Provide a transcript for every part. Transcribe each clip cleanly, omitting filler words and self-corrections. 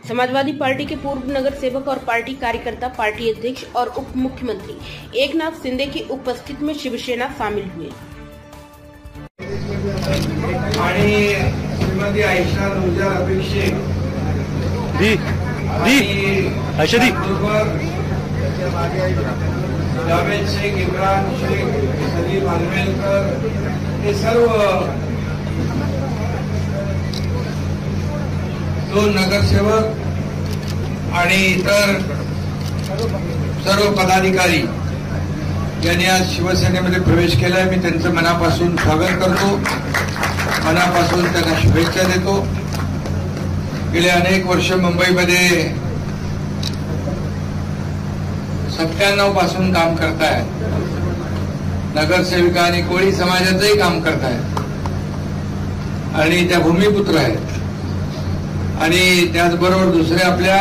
समाजवादी party के पूर्व नगर सेवक और पार्टी कार्यकर्ता, पार्टी अध्यक्ष और उप मुख्यमंत्री एकनाथ शिंदे की उपस्थिति में शिवसेना शामिल हुए। श्रीमती आयशा नूरजान अपेक्षे जावेद शेख, इम्रान शेख, सलीम आलमेलकर हे सर्व दोन नगरसेवक आणि इतर सर्व पदाधिकारी यांनी आज शिवसेनेमध्ये प्रवेश केलाय। मी त्यांचं मनापासून स्वागत करतो, मनापासून त्यांना शुभेच्छा देतो। गेले अनेक वर्ष मुंबईमध्ये 97 पासून काम करतायत, नगरसेविका आणि कोळी समाजाचंही काम करतायत आणि त्या भूमिपुत्र आहेत। आणि त्याचबरोबर दुसरे आपल्या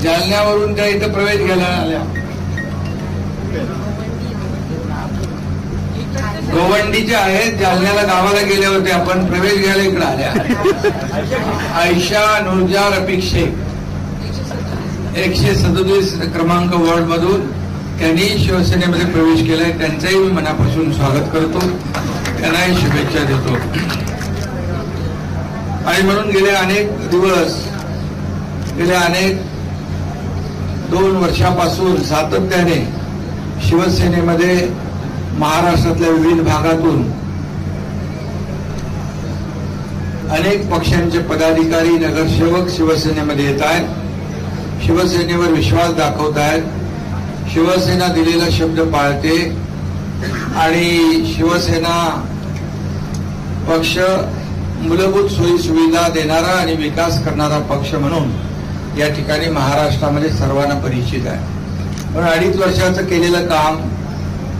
जालन्यावरून त्या इथं प्रवेश घ्यायला आल्या, गोवंडीच्या आहेत, जालन्याला गावाला गेले होते, आपण प्रवेश घ्यायला इकडे आल्या। आयशा नूरजान अपेक्षे 137 क्रमांक वॉर्ड मधून त्यांनी शिवसेनेमध्ये प्रवेश केलाय, त्यांचंही मी मनापासून स्वागत करतो, त्यांनाही शुभेच्छा देतो। आणि म्हणून गेले अनेक दिवस, गेले अनेक 2 वर्षापासून सातत्याने शिवसेनेमध्ये महाराष्ट्रातल्या विविध भागातून अनेक पक्षांचे पदाधिकारी, नगरसेवक शिवसेनेमध्ये येत आहेत, शिवसेनेवर विश्वास दाखवत आहेत, शिवसेना दिलेला शब्द पाळते आणि शिवसेना पक्ष मूलभूत सोयी सुविधा देणारा आणि विकास करणारा पक्ष म्हणून या ठिकाणी महाराष्ट्रामध्ये सर्वांना परिचित आहे। पण 2.5 वर्षाचं केलेलं काम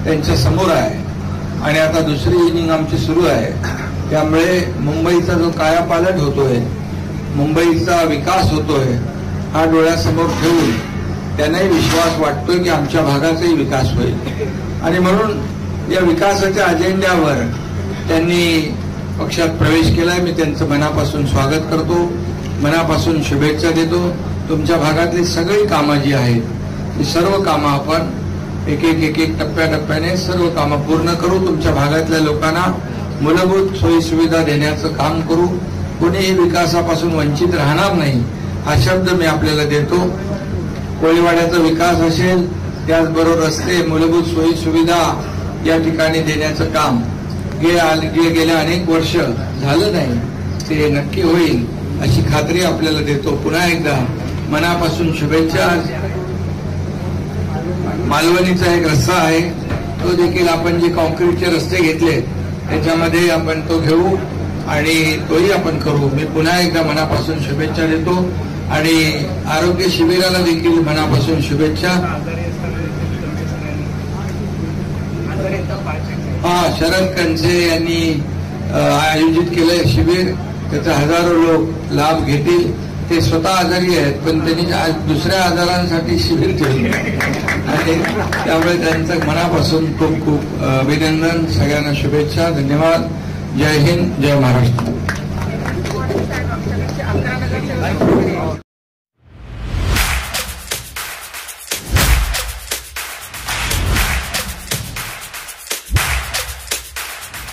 त्यांच्या समोर आहे आणि आता दुसरी इनिंग आमची सुरू आहे। त्यामुळे मुंबईचा जो कायापालट होतोय, मुंबईचा विकास होतोय, हा डोळ्यासमोर ठेवून त्यांनाही विश्वास वाटतोय की आमच्या भागाचाही विकास होईल। आणि म्हणून या विकासाच्या अजेंड्यावर त्यांनी पक्षात प्रवेश केलाय। मी त्यांचं मनापासून स्वागत करतो, मनापासून शुभेच्छा देतो। तुमच्या भागातली सगळी कामं जी आहेत ती सर्व कामं आपण एक एक टप्प्याटप्प्याने सर्व कामं पूर्ण करू, तुमच्या भागातल्या लोकांना मूलभूत सोयी सुविधा देण्याचं काम करू, कोणीही विकासापासून वंचित राहणार नाही हा शब्द मी आपल्याला देतो। कोळीवाड्याचा विकास असेल, त्याचबरोबर रस्ते, मूलभूत सोयी सुविधा या ठिकाणी देण्याचं काम गेल्या अनेक वर्ष झालं नाही, ते नक्की होईल अशी खात्री आपल्याला देतो। पुन्हा एकदा मनापासून शुभेच्छा। मालवणीचा एक रस्ता आहे, तो देखील आपण जे कॉन्क्रीटचे रस्ते घेतले त्याच्यामध्ये आपण तो घेऊ आणि तोही आपण करू। मी पुन्हा एकदा मनापासून शुभेच्छा देतो आणि आरोग्य शिबिराला देखील मनापासून शुभेच्छा। शरद कंचे यांनी आयोजित केलंय शिबिर, त्याचा हजारो लोक लाभ घेतील। ते स्वतः आजारी आहेत पण त्यांनी आज दुसऱ्या आजारांसाठी शिबिर ठेवले आणि त्यामुळे त्यांचं मनापासून खूप खूप अभिनंदन, सगळ्यांना शुभेच्छा, धन्यवाद। जय हिंद, जय महाराष्ट्र।